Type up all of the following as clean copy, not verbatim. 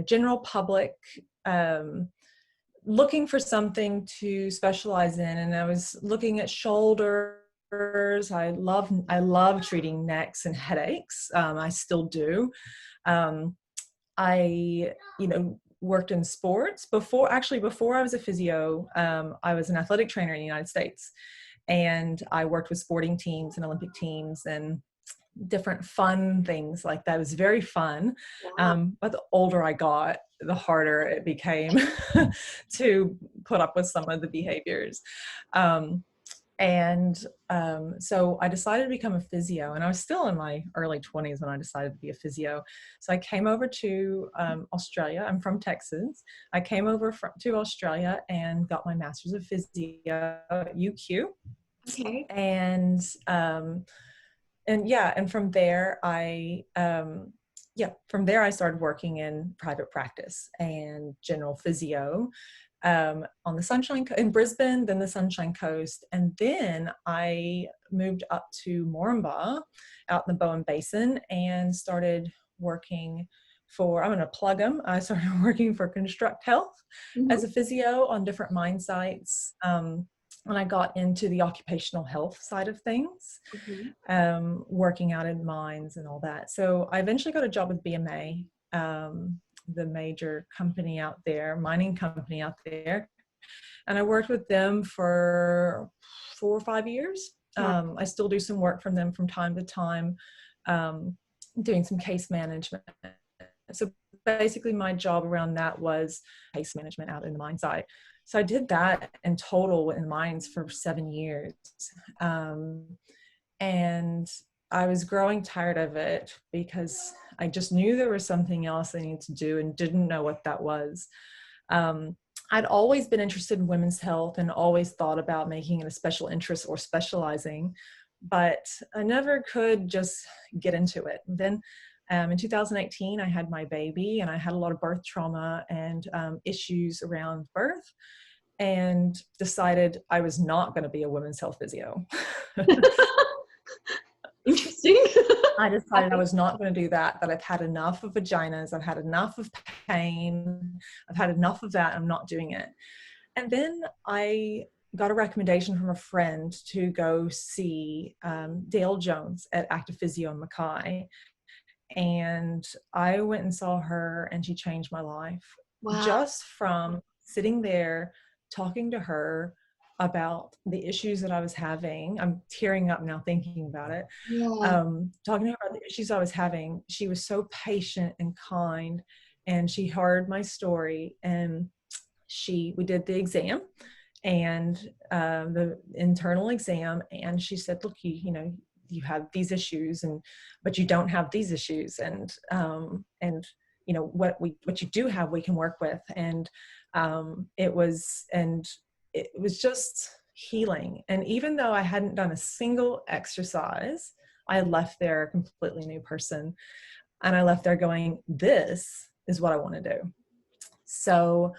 general public, looking for something to specialize in. And I was looking at shoulders. I love treating necks and headaches. I still do. I, worked in sports before I was a physio. I was an athletic trainer in the United States, and I worked with sporting teams and Olympic teams and different fun things like that. It was very fun. Wow. But the older I got, the harder it became to put up with some of the behaviors. So I decided to become a physio, and I was still in my early 20s when I decided to be a physio. So I came over to Australia. I'm from Texas. I came over to Australia and got my master's of physio at UQ. Okay. And from there I started working in private practice and general physio on the in Brisbane, then the Sunshine Coast. And then I moved up to Moranbah out in the Bowen Basin and started working I'm going to plug them. I started working for Construct Health as a physio on different mine sites. When I got into the occupational health side of things, working out in mines and all that. So I eventually got a job with BMA, the major company out there, mining company out there. And I worked with them for 4 or 5 years. I still do some work from them from time to time, doing some case management. So basically my job around that was case management out in the mine site. So I did that in total in mines for 7 years. And I was growing tired of it because I just knew there was something else I needed to do and didn't know what that was. I'd always been interested in women's health and always thought about making it a special interest or specializing, but I never could just get into it. And then in 2018, I had my baby, and I had a lot of birth trauma and issues around birth, and decided I was not going to be a women's health physio. Interesting. I decided I was not going to do that I've had enough of vaginas. I've had enough of pain. I've had enough of that. I'm not doing it. And then I got a recommendation from a friend to go see Dale Jones at Active Physio in Mackay. And I went and saw her, and she changed my life. Wow. Just from sitting there talking to her about the issues that I was having. I'm tearing up now thinking about it. Yeah. Talking to her about the issues I was having. She was so patient and kind, and she heard my story, and we did the exam, and the internal exam, and she said, look, you have these issues, but you don't have these issues, and what you do have, we can work with. And it was just healing. And even though I hadn't done a single exercise, I left there a completely new person, and I left there going, this is what I want to do. So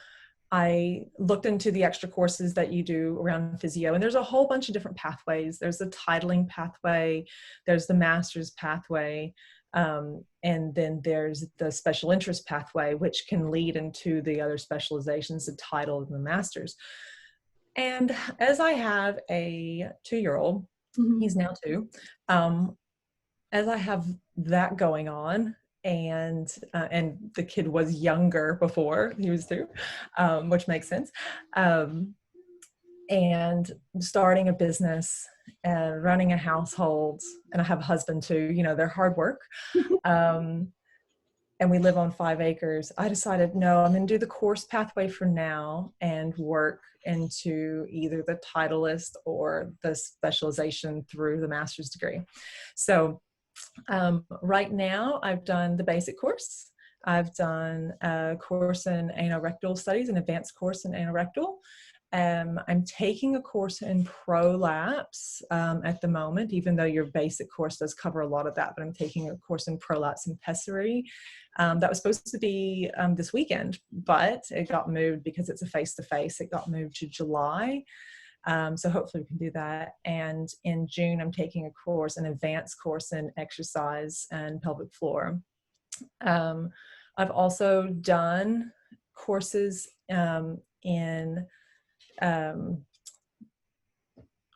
I looked into the extra courses that you do around physio, and there's a whole bunch of different pathways. There's the titling pathway, there's the master's pathway, and then there's the special interest pathway, which can lead into the other specializations, the title and the master's. And as I have a 2-year-old, he's now 2, as I have that going on, and the kid was younger before he was 2, which makes sense. And starting a business and running a household, and I have a husband too, they're hard work. And we live on 5 acres. I decided, no, I'm going to do the course pathway for now and work into either the titleist or the specialization through the master's degree. So right now I've done the basic course. I've done a course in anorectal studies, an advanced course in anorectal. I'm taking a course in prolapse at the moment, even though your basic course does cover a lot of that, but I'm taking a course in prolapse and pessary. That was supposed to be this weekend, but it got moved because it's a face-to-face. It got moved to July. So hopefully we can do that. And in June, I'm taking a course, an advanced course in exercise and pelvic floor. I've also done courses in um,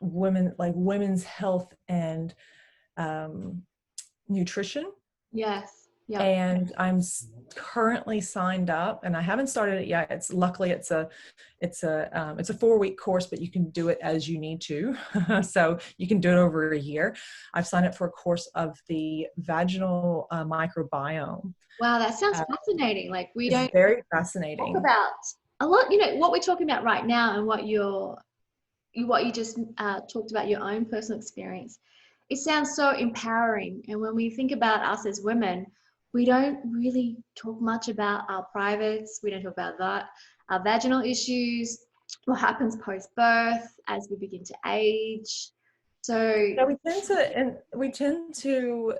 women's health and nutrition. Yes. Yep. And I'm currently signed up, and I haven't started it yet. It's luckily it's a 4-week course, but you can do it as you need to. So you can do it over a year. I've signed up for a course of the vaginal microbiome. Wow, that sounds fascinating. Like we It's don't very talk fascinating. about a lot, you know, what we're talking about right now and what you just talked about your own personal experience. It sounds so empowering. And when we think about us as women, we don't really talk much about our privates. We don't talk about that, our vaginal issues, what happens post birth as we begin to age. So, Yeah, we tend to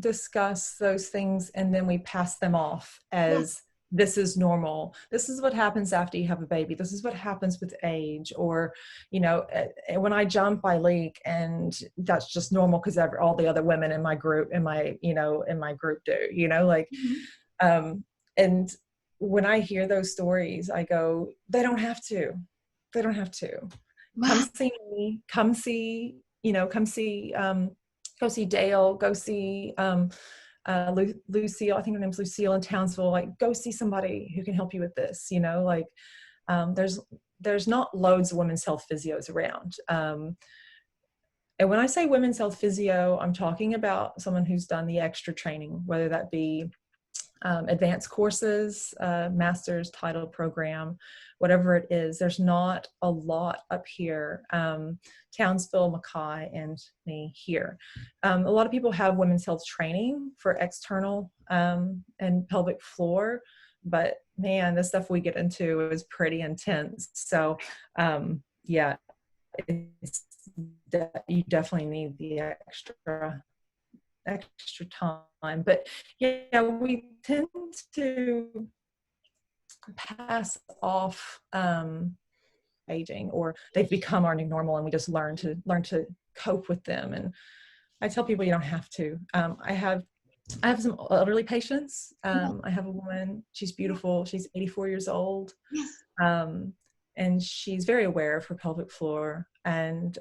discuss those things, and then we pass them off yes, as this is normal. This is what happens after you have a baby. This is what happens with age. Or, when I jump, I leak, and that's just normal because all the other women in my group, in my group do. mhm. Um, and when I hear those stories, I go, they don't have to. They don't have to. Come Wow, see me. Come see, go see Dale. Go see Lucille. I think her name's Lucille in Townsville. Like, go see somebody who can help you with this. There's not loads of women's health physios around. And when I say women's health physio, I'm talking about someone who's done the extra training, whether that be advanced courses, master's title program, whatever it is. There's not a lot up here. Townsville, Mackay, and me here. A lot of people have women's health training for external and pelvic floor, but man, the stuff we get into is pretty intense. So yeah, you definitely need the extra time. But yeah, we tend to pass off aging, or they've become our new normal, and we just learn to cope with them. And I tell people you don't have to. I have some elderly patients. yeah, I have a woman, she's beautiful, she's 84 years old, yes. um, and she's very aware of her pelvic floor, and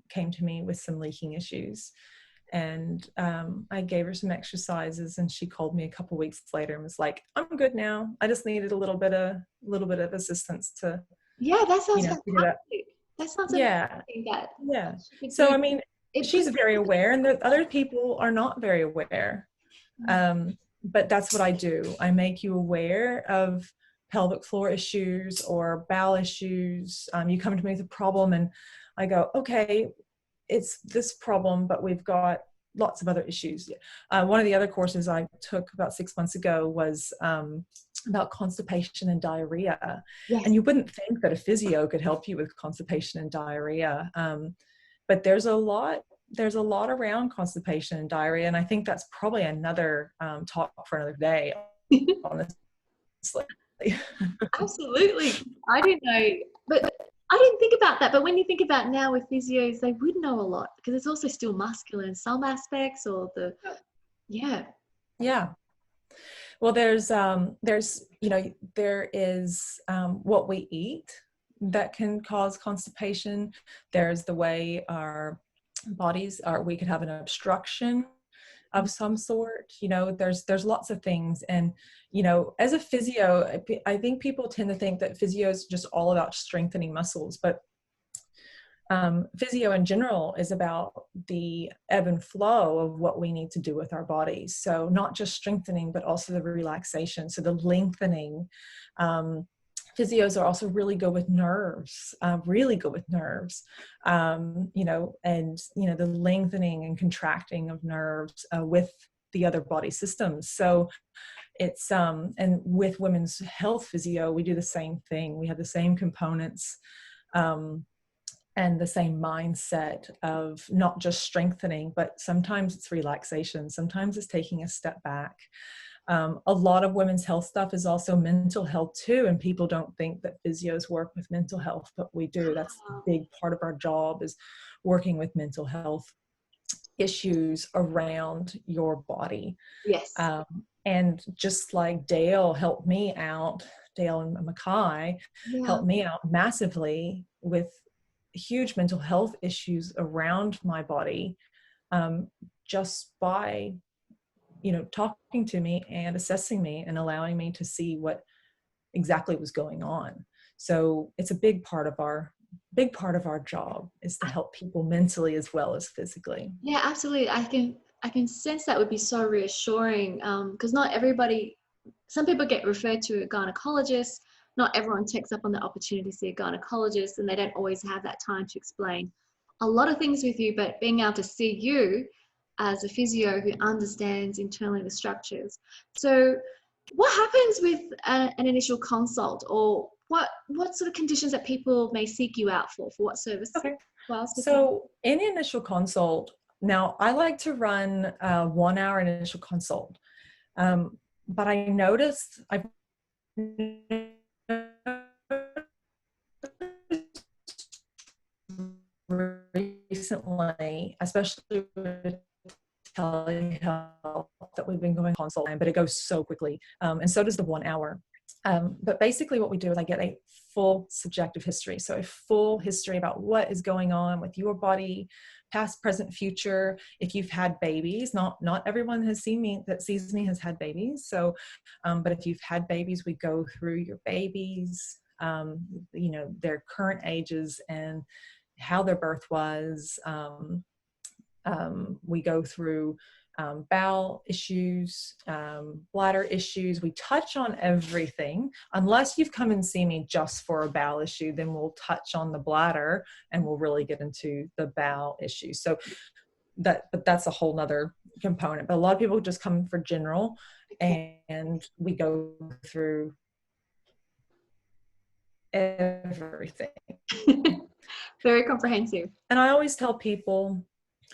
came to me with some leaking issues. And I gave her some exercises, and she called me a couple weeks later and was like, "I'm good now. I just needed a little bit of assistance to, Yeah, that sounds figure that." fantastic. That sounds Yeah, amazing that yeah. she could So do. I mean, It she's puts very aware, and the other people are not very aware. But that's what I do. I make you aware of pelvic floor issues or bowel issues. You come to me with a problem, and I go, okay, it's this problem, but we've got lots of other issues. One of the other courses I took about 6 months ago was about constipation and diarrhea. yes. And you wouldn't think that a physio could help you with constipation and diarrhea. But there's a lot around constipation and diarrhea. And I think that's probably another talk for another day, honestly. Absolutely. I didn't know, but I didn't think about that. But when you think about now with physios, they would know a lot because it's also still muscular in some aspects or yeah. Yeah. Well, there is what we eat that can cause constipation. There's the way our bodies are. We could have an obstruction of some sort. There's lots of things. And as a physio, I think people tend to think that physio is just all about strengthening muscles, but physio in general is about the ebb and flow of what we need to do with our bodies. So not just strengthening, but also the relaxation, so the lengthening. Physios are also really good with nerves, and the lengthening and contracting of nerves with the other body systems. So it's and with women's health physio, we do the same thing. We have the same components. And the same mindset of not just strengthening, but sometimes it's relaxation. Sometimes it's taking a step back. A lot of women's health stuff is also mental health too. And people don't think that physios work with mental health, but we do. That's a big part of our job, is working with mental health issues around your body. Yes. And just like Dale helped me out, Dale and Mackay Yeah. helped me out massively with huge mental health issues around my body, um, just by, talking to me and assessing me and allowing me to see what exactly was going on. So it's a big part of our job is to help people mentally as well as physically. Yeah, absolutely. I can sense that would be so reassuring, because not everybody, some people get referred to a gynecologist. Not everyone takes up on the opportunity to see a gynecologist, and they don't always have that time to explain a lot of things with you. But being able to see you as a physio who understands internally the structures. So, what happens with an initial consult, or what sort of conditions that people may seek you out for? For what service? Okay. Well, specific. So in the initial consult, now I like to run a 1 hour initial consult. But I noticed I've recently, especially with telehealth, that we've been going consult, but it goes so quickly. And so does the 1 hour. But basically what we do is I get a full subjective history. So a full history about what is going on with your body, past, present, future. If you've had babies, not everyone has seen me that sees me has had babies. So, but if you've had babies, we go through your babies, their current ages and how their birth was. We go through bowel issues, bladder issues. We touch on everything. Unless you've come and seen me just for a bowel issue, then we'll touch on the bladder and we'll really get into the bowel issue. So but that's a whole nother component. But a lot of people just come for general, and we go through everything. Very comprehensive. And I always tell people,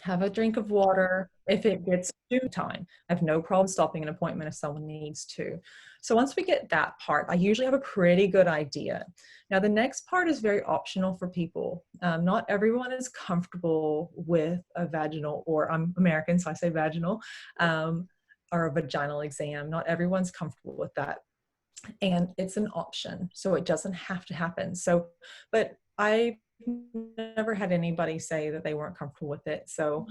have a drink of water if it gets to time. I have no problem stopping an appointment if someone needs to. So once we get that part, I usually have a pretty good idea. Now, the next part is very optional for people. Not everyone is comfortable with a vaginal, or I'm American, so I say vaginal, or a vaginal exam. Not everyone's comfortable with that. And it's an option, so it doesn't have to happen. So, but I never had anybody say that they weren't comfortable with it. So,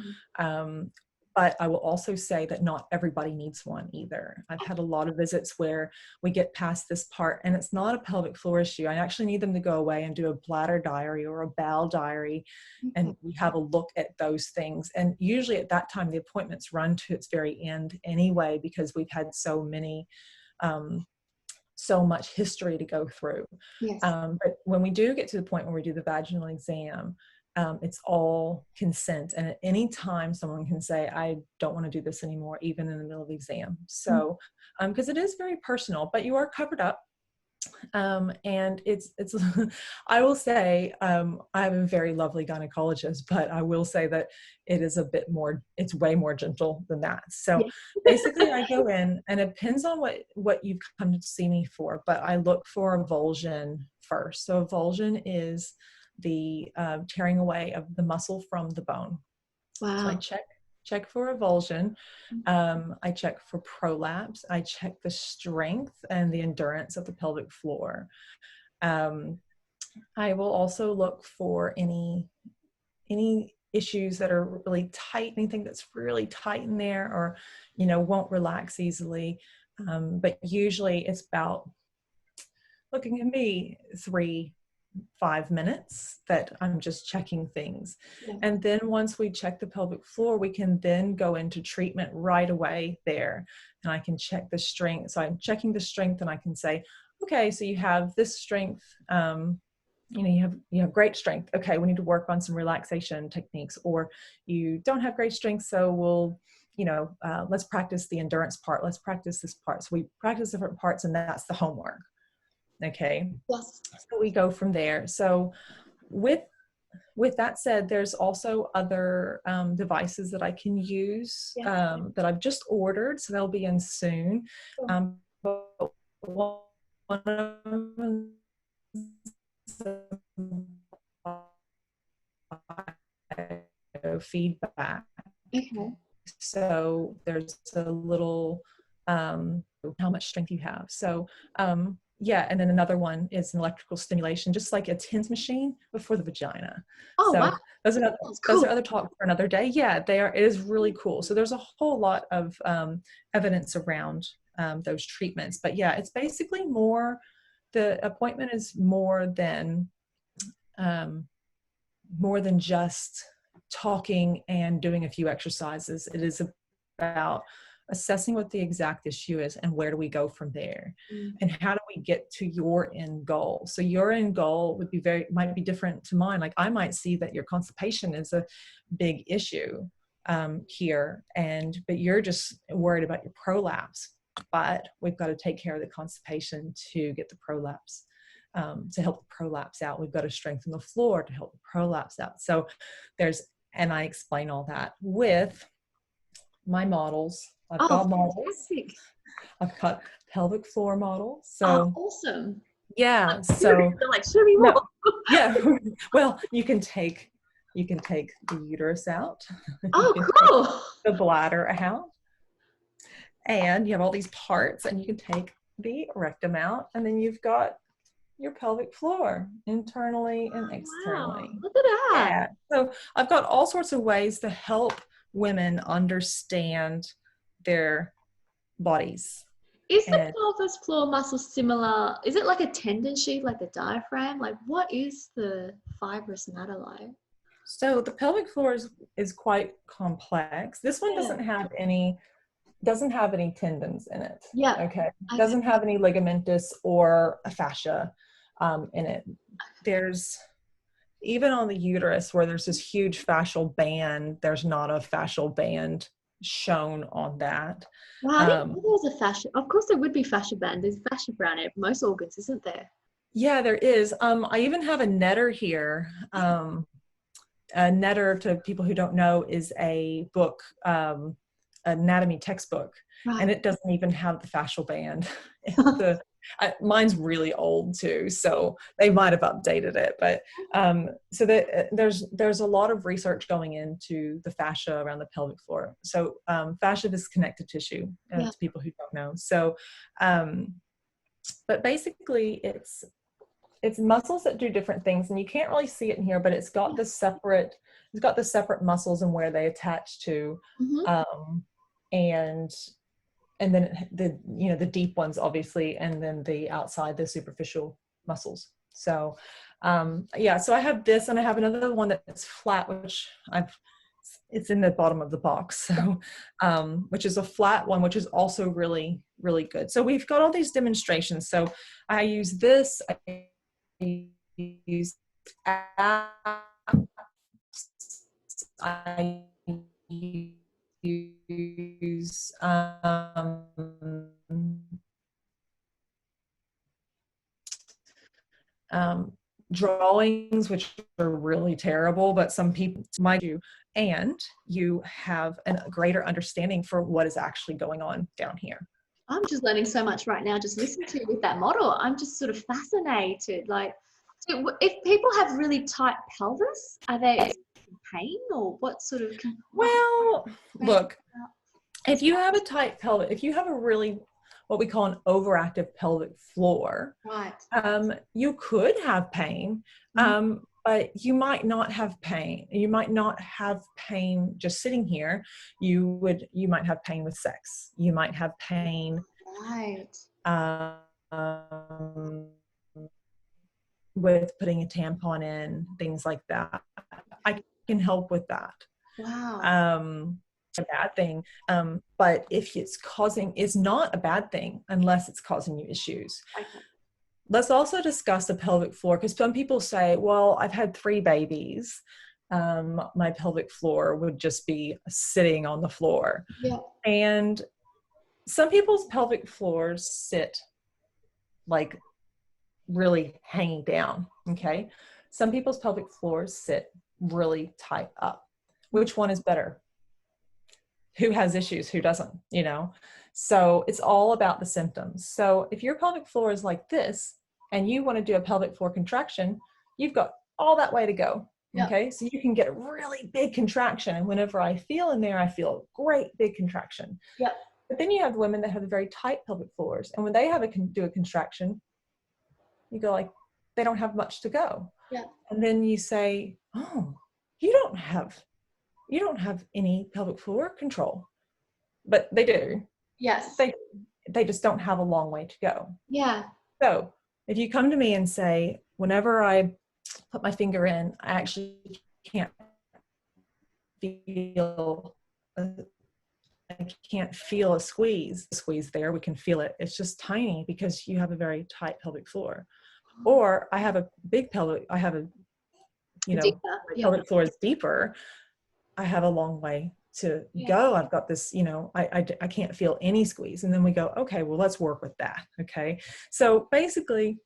but I will also say that not everybody needs one either. I've had a lot of visits where we get past this part and it's not a pelvic floor issue. I actually need them to go away and do a bladder diary or a bowel diary, and we have a look at those things. And usually at that time, the appointments run to its very end anyway, because we've had so much history to go through. Yes. But when we do get to the point where we do the vaginal exam, it's all consent. And at any time, someone can say, I don't want to do this anymore, even in the middle of the exam. So, because it is very personal, but you are covered up. And it's I will say, I have a very lovely gynecologist, but I will say that it is it's way more gentle than that. So basically I go in, and it depends on what you've come to see me for, but I look for a avulsion first. So avulsion is the tearing away of the muscle from the bone. Wow. So I check for avulsion. I check for prolapse. I check the strength and the endurance of the pelvic floor. I will also look for any issues that are really tight, anything that's really tight in there, or won't relax easily. But usually it's about, looking at me, 3-5 minutes that I'm just checking things. And then once we check the pelvic floor, we can then go into treatment right away there. And I can check the strength. So I'm checking the strength, and I can say, okay, so you have this strength, you have great strength. Okay, we need to work on some relaxation techniques. Or you don't have great strength, so we'll, let's practice the endurance part. Let's practice this part. So we practice different parts, and that's the homework. Okay. Yes. So we go from there. So with that said, there's also other devices that I can use that I've just ordered. So they'll be in soon. But one of them is feedback. Okay. So there's a little how much strength you have. So yeah, and then another one is an electrical stimulation, just like a TENS machine, but for the vagina. Oh, So wow. those are That's those cool. are other talk for another day. Yeah, they are. It is really cool. So there's a whole lot of evidence around those treatments. But yeah, it's basically more. The appointment is more than just talking and doing a few exercises. It is about assessing what the exact issue is and where do we go from there, and how do we get to your end goal. So your end goal would be might be different to mine. Like I might see that your constipation is a big issue here, but you're just worried about your prolapse. But we've got to take care of the constipation to get the prolapse. To help the prolapse out. We've got to strengthen the floor to help the prolapse out. So and I explain all that with my models. I've got models. Fantastic. I've got pelvic floor models. Oh, So awesome. yeah. So They're like, show me more. no, yeah. Well, you can take the uterus out. Oh, cool. The bladder out. And you have all these parts, and you can take the rectum out, and then you've got your pelvic floor internally and externally. Wow, look at that. Yeah. So I've got all sorts of ways to help women understand their bodies. Is the pelvis floor muscle similar? Is it like a tendon sheath, like the diaphragm? Like, what is the fibrous matter like? So the pelvic floor is quite complex. This one doesn't have any tendons in it. Yeah. Okay. Doesn't have any ligamentous or a fascia in it. There's, even on the uterus where there's this huge fascial band, there's not a fascial band shown on that. Wow, I didn't know there was a fascia. Of course there would be fascia band. There's fascia around it, most organs, isn't there? Yeah, there is. I even have a netter here. A netter, to people who don't know, is a book, anatomy textbook, and it doesn't even have the fascial band. Mine's really old too, so they might have updated it, but so there's a lot of research going into the fascia around the pelvic floor. So fascia is connective tissue, to people who don't know. So but basically it's muscles that do different things, and you can't really see it in here, but it's got the separate muscles and where they attach to. And then the deep ones, obviously, and then the outside, the superficial muscles. So so I have this, and I have another one that's flat, which it's in the bottom of the box, so which is a flat one, which is also really, really good. So we've got all these demonstrations. So I use this, I use apps, I use drawings, which are really terrible, but some people might do, and you have a greater understanding for what is actually going on down here. I'm just learning so much right now, just listening to you with that model. I'm just sort of fascinated. Like, so if people have really tight pelvis, are they in pain, or what sort of? Well, look, if you have a tight pelvis, if you have a really, what we call an overactive pelvic floor, right, you could have pain, but you might not have pain. You might not have pain just sitting here. You might have pain with sex. You might have pain, right, with putting a tampon in, things like that. I can help with that. Wow. A bad thing, but if it's not a bad thing unless it's causing you issues. Okay. Let's also discuss the pelvic floor, because some people say, well, I've had 3 babies, my pelvic floor would just be sitting on the floor. Yeah. And some people's pelvic floors sit like really hanging down. Okay, some people's pelvic floors sit really tight up. Which one is better? Who has issues, who doesn't, So it's all about the symptoms. So if your pelvic floor is like this and you want to do a pelvic floor contraction, you've got all that way to go. Okay. So you can get a really big contraction. And whenever I feel in there, I feel a great big contraction. Yep. But then you have the women that have very tight pelvic floors. And when they do a contraction, you go like, they don't have much to go. Yeah. And then you say, oh, you don't have any pelvic floor control. But they do. Yes. They just don't have a long way to go. Yeah. So if you come to me and say, whenever I put my finger in, I actually can't feel a squeeze there. We can feel it. It's just tiny because you have a very tight pelvic floor. Or I have a big pelvic, Deeper. my pelvic floor is deeper. I have a long way to go. I've got this, I can't feel any squeeze. And then we go, okay, well, let's work with that. Okay. So basically,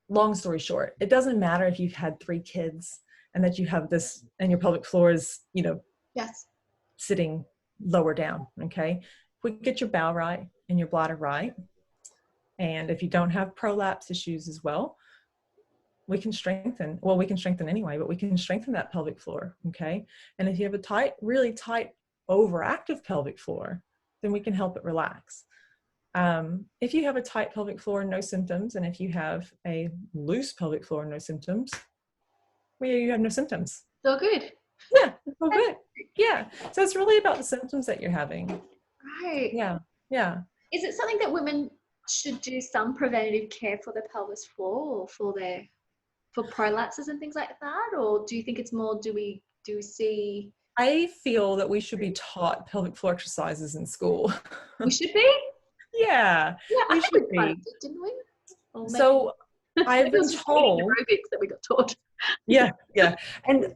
long story short, it doesn't matter if you've had 3 kids and that you have this and your pelvic floor is, yes, sitting lower down. Okay. If we get your bowel right and your bladder right, and if you don't have prolapse issues as well, we can strengthen anyway, but we can strengthen that pelvic floor. Okay. And if you have a really tight, overactive pelvic floor, then we can help it relax. If you have a tight pelvic floor and no symptoms, and if you have a loose pelvic floor and no symptoms, well, you have no symptoms. So good. Yeah, so good. Yeah. So it's really about the symptoms that you're having. Right. Yeah. Yeah. Is it something that women should do some preventative care for the pelvis floor or for prolapses and things like that? Or do you think it's more, do we see? I feel that we should be taught pelvic floor exercises in school. We should be? Yeah. Yeah, we should be. Did, didn't we? So I've been told aerobics that we got taught. Yeah. And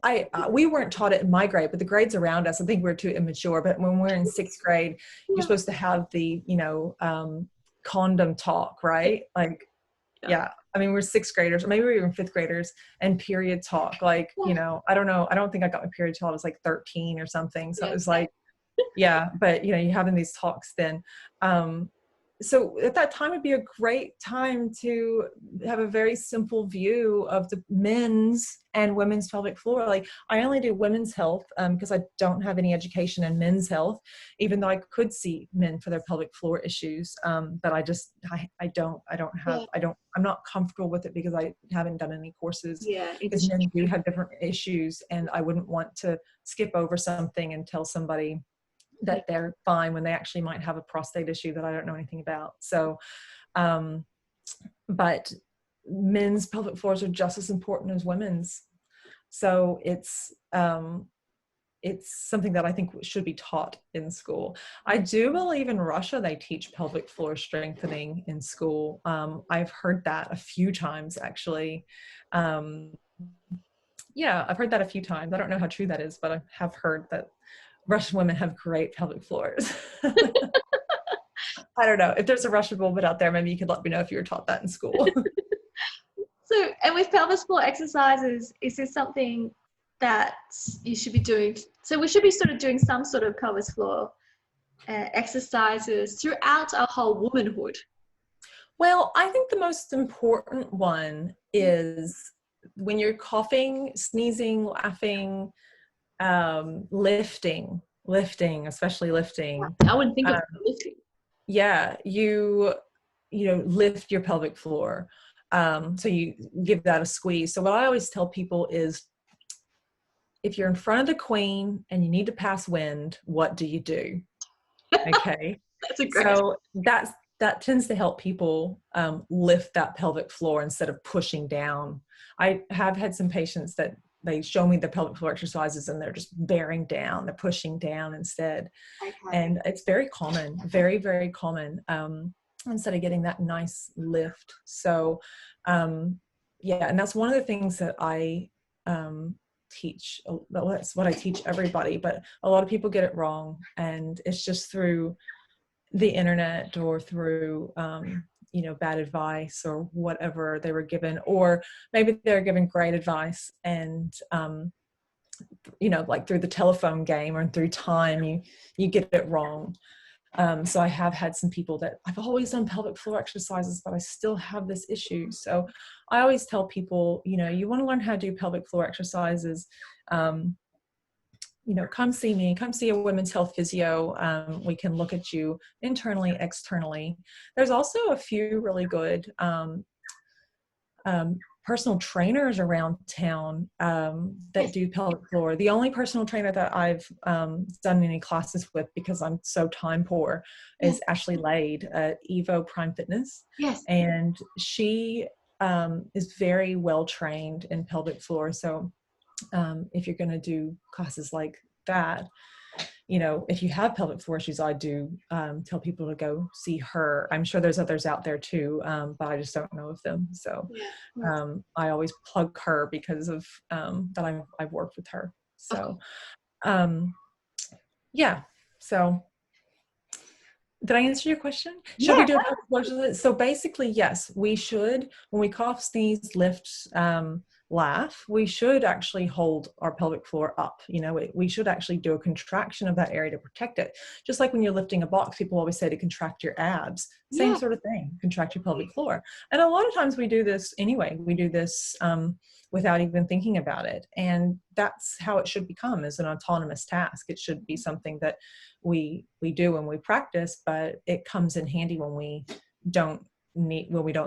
we weren't taught it in my grade, but the grades around us, I think we're too immature. But when we're in 6th grade, you're supposed to have the, condom talk, right? Like, yeah. I mean, we're 6th graders, or maybe we were even 5th graders, and period talk. Like, I don't know. I don't think I got my period till I was like 13 or something. So it was like, yeah. But you're having these talks then. So at that time, it'd be a great time to have a very simple view of the men's and women's pelvic floor. Like, I only do women's health because I don't have any education in men's health, even though I could see men for their pelvic floor issues. But I'm not comfortable with it because I haven't done any courses. Yeah, because men do have different issues, and I wouldn't want to skip over something and tell somebody that they're fine when they actually might have a prostate issue that I don't know anything about. So, but men's pelvic floors are just as important as women's. So it's something that I think should be taught in school. I do believe in Russia, they teach pelvic floor strengthening in school. I've heard that a few times, actually. Yeah, I've heard that a few times. I don't know how true that is, but I have heard that Russian women have great pelvic floors. I don't know. If there's a Russian woman out there, maybe you could let me know if you were taught that in school. So, and with pelvis floor exercises, is this something that you should be doing? So we should be sort of doing some sort of pelvis floor exercises throughout our whole womanhood. Well, I think the most important one is when you're coughing, sneezing, laughing, lifting, especially lifting. I wouldn't think of lifting. Yeah, you lift your pelvic floor. So you give that a squeeze. So what I always tell people is, if you're in front of the queen and you need to pass wind, what do you do? Okay. That's a great. So that tends to help people lift that pelvic floor instead of pushing down. I have had some patients that they show me the pelvic floor exercises and they're just bearing down, they're pushing down instead. Okay. And it's very common, very, very common, instead of getting that nice lift. So, yeah, and that's one of the things that I teach. That's what I teach everybody, but a lot of people get it wrong, and it's just through the internet or through bad advice or whatever they were given, or maybe they're given great advice and like through the telephone game or through time you get it wrong. So I have had some people that I've always done pelvic floor exercises, but I still have this issue. So I always tell people, you want to learn how to do pelvic floor exercises. come see me, come see a women's health physio. We can look at you internally, externally. There's also a few really good personal trainers around town that do pelvic floor. The only personal trainer that I've done any classes with, because I'm so time poor, is Ashley Lade at Evo Prime Fitness. Yes. And she is very well trained in pelvic floor. So if you're going to do classes like that, if you have pelvic floor issues, I do tell people to go see her. I'm sure there's others out there too, but I just don't know of them. So I always plug her because of that I've worked with her. So so did I answer your question? Should we do a pelvic floor? So basically, yes, we should, when we cough, sneeze, lift, laugh, we should actually hold our pelvic floor up. We should actually do a contraction of that area to protect it. Just like when you're lifting a box, people always say to contract your abs. Same sort of thing, contract your pelvic floor. And a lot of times we do this anyway. We do this without even thinking about it. And that's how it should become, as an autonomous task. It should be something that we do when we practice, but it comes in handy when we don't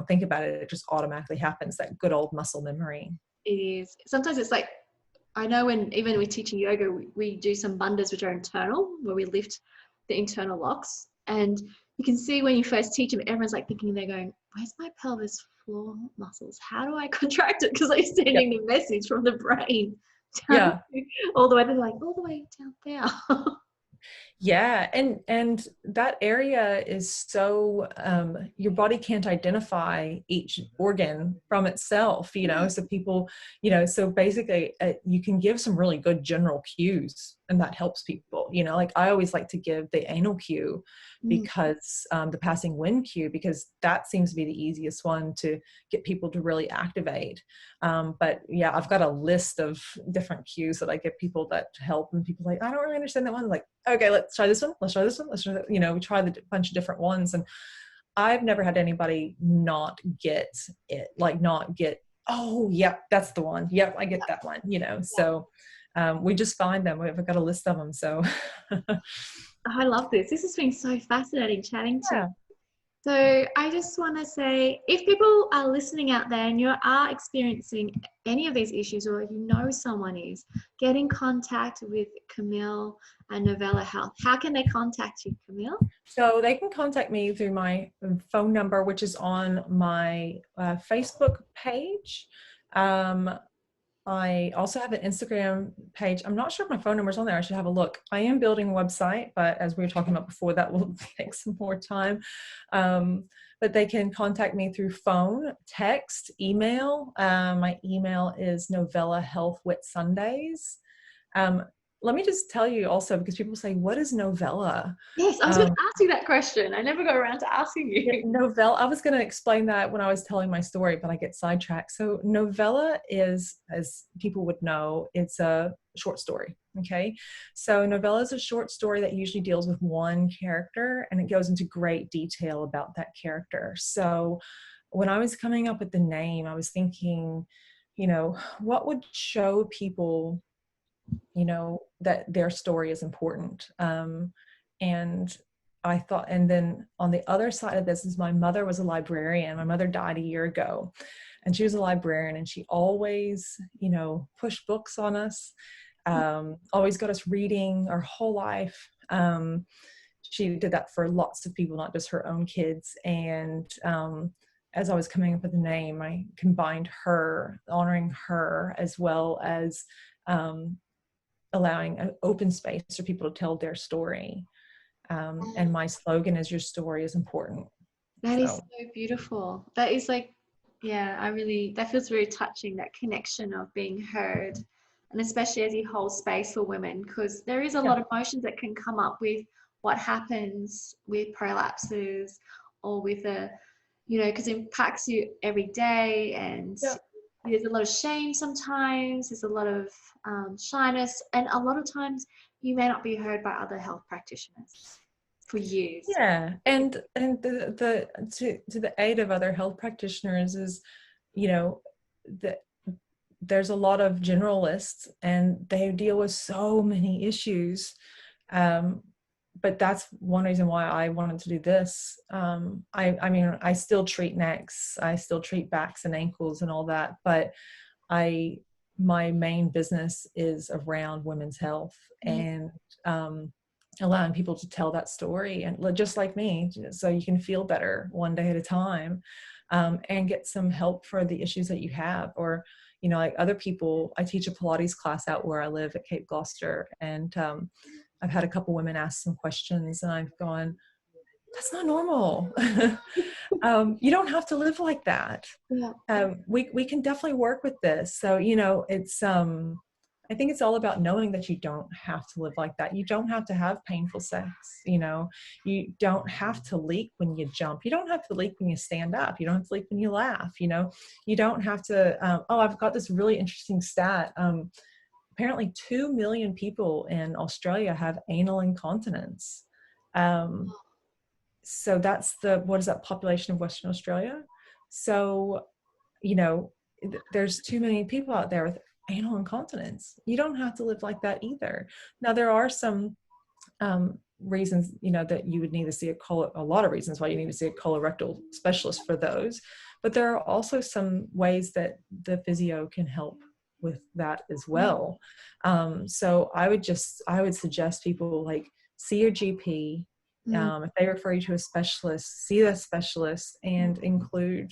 think about it. It just automatically happens, that good old muscle memory. It is. Sometimes it's like, I know even with teaching yoga, we do some bandhas which are internal, where we lift the internal locks. And you can see when you first teach them, everyone's like thinking, they're going, where's my pelvis floor muscles? How do I contract it? Because they're sending the message from the brain down all the way. They're like, all the way down there. Yeah. And that area is so, your body can't identify each organ from itself, so people, so basically you can give some really good general cues, and that helps people, like I always like to give the anal cue, because the passing wind cue, because that seems to be the easiest one to get people to really activate. But yeah, I've got a list of different cues that I give people that help, and people are like, I don't really understand that one. Like, okay, let's try this one. Let's try this one. Let's try that. We try the bunch of different ones, and I've never had anybody not get it, like not get, oh, yep, that's the one. Yep, I get that one. So we just find them. We've got a list of them. So I love this. This has been so fascinating chatting to you. So I just want to say, if people are listening out there and you are experiencing any of these issues, or someone is, get in contact with Camille and Novella Health. How can they contact you, Camille? So they can contact me through my phone number, which is on my Facebook page. I also have an Instagram page. I'm not sure if my phone number is on there. I should have a look. I am building a website, but as we were talking about before, that will take some more time. But they can contact me through phone, text, email. My email is novellahealthwhitsundays. Let me just tell you also, because people say, what is Novella? Yes, I was going to ask you that question. I never got around to asking you. Novella, I was going to explain that when I was telling my story, but I get sidetracked. So novella is, as people would know, it's a short story. Okay. So novella is a short story that usually deals with one character, and it goes into great detail about that character. So when I was coming up with the name, I was thinking, what would show people that their story is important. And I thought, and then on the other side of this is, my mother was a librarian. My mother died a year ago, and she was a librarian, and she always, pushed books on us, always got us reading our whole life. She did that for lots of people, not just her own kids. And as I was coming up with the name, I combined her, honoring her, as well as allowing an open space for people to tell their story. And my slogan is, your story is important. That is so beautiful. That is like, that feels very touching, that connection of being heard. And especially as you hold space for women, because there is a lot of emotions that can come up with what happens with prolapses, or with because it impacts you every day. And there's a lot of shame sometimes, there's a lot of shyness, and a lot of times you may not be heard by other health practitioners for years. Yeah, and to the aid of other health practitioners is, that there's a lot of generalists and they deal with so many issues. But that's one reason why I wanted to do this. I mean, I still treat necks, I still treat backs and ankles and all that, but my main business is around women's health and allowing people to tell that story, and just like me, so you can feel better one day at a time, and get some help for the issues that you have. Or, you know, like other people, I teach a Pilates class out where I live at Cape Gloucester, and I've had a couple women ask some questions, and I've gone, that's not normal. You don't have to live like that. Yeah. We can definitely work with this. So, you know, it's, I think it's all about knowing that you don't have to live like that. You don't have to have painful sex. You know, you don't have to leak when you jump. You don't have to leak when you stand up. You don't have to leak when you laugh. You know, you don't have to, I've got this really interesting stat. Apparently 2 million people in Australia have anal incontinence. So that's what is that population of Western Australia? So, you know, there's too many people out there with anal incontinence. You don't have to live like that either. Now, there are some reasons, you know, that you would need to see a lot of reasons why you need to see a colorectal specialist for those. But there are also some ways that the physio can help with that as well. So I would suggest people, like, see your GP. If they refer you to a specialist, see that specialist, and include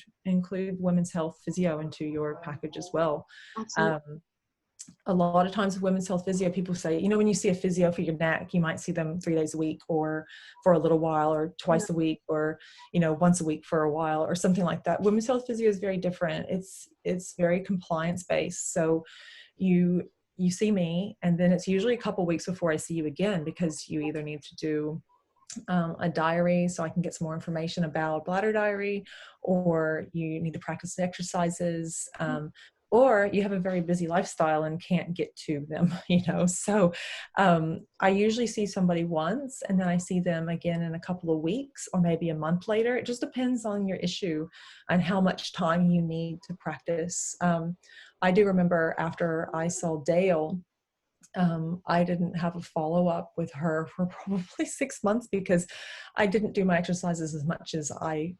women's health physio into your package as well. Absolutely. A lot of times with women's health physio, people say, you know, when you see a physio for your neck, you might see them 3 days a week, or for a little while, or twice a week, or, you know, once a week for a while, or something like that. Women's health physio is very different. It's very compliance based. So you see me, and then it's usually a couple of weeks before I see you again, because you either need to do a diary, so I can get some more information about bladder diary, or you need to practice the exercises, or you have a very busy lifestyle and can't get to them, you know. So I usually see somebody once, and then I see them again in a couple of weeks, or maybe a month later. It just depends on your issue and how much time you need to practice. I do remember after I saw Dale, I didn't have a follow-up with her for probably 6 months, because I didn't do my exercises as much as I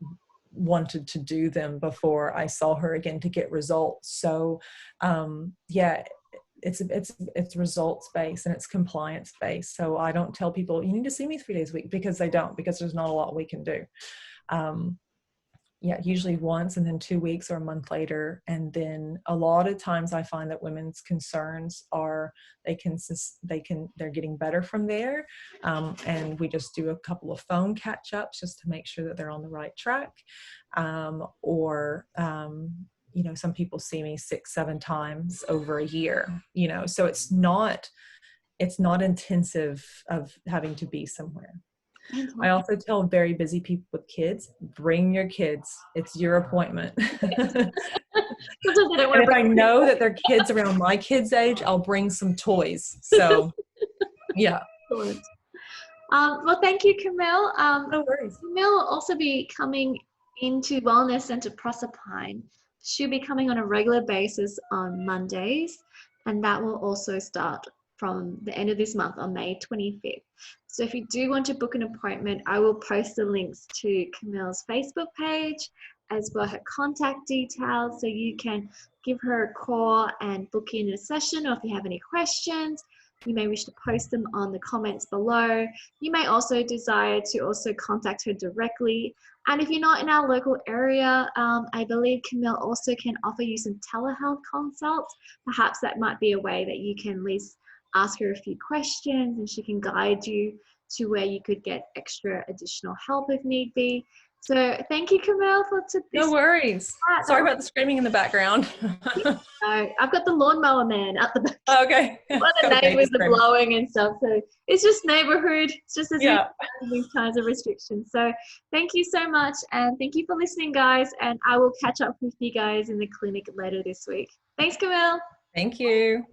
wanted to do them before I saw her again to get results. So yeah, it's results based and it's compliance based. So I don't tell people you need to see me 3 days a week, because they don't, because there's not a lot we can do. Yeah, usually once, and then 2 weeks or a month later. And then a lot of times I find that women's concerns are, they're getting better from there. And we just do a couple of phone catch-ups just to make sure that they're on the right track. You know, some people see me 6-7 times over a year, you know, so it's not intensive of having to be somewhere. I also tell very busy people with kids, bring your kids. It's your appointment. And if I know that their kids around my kids' age, I'll bring some toys. So, yeah. Excellent. Well, thank you, Camille. No worries. Camille will also be coming into Wellness Centre Proserpine. She'll be coming on a regular basis on Mondays, and that will also start from the end of this month on May 25th. So if you do want to book an appointment, I will post the links to Camille's Facebook page, as well as her contact details, so you can give her a call and book in a session. Or if you have any questions, you may wish to post them on the comments below. You may also desire to also contact her directly. And if you're not in our local area, I believe Camille also can offer you some telehealth consults. Perhaps that might be a way that you can at least ask her a few questions, and she can guide you to where you could get extra additional help if need be. So thank you, Camille, for this. No worries. Sorry about the screaming in the background. No, I've got the lawnmower man at the back. Okay. One of the neighbors are blowing and stuff. So it's just neighborhood. It's just as these kinds of restrictions. So thank you so much. And thank you for listening, guys. And I will catch up with you guys in the clinic later this week. Thanks, Camille. Thank you.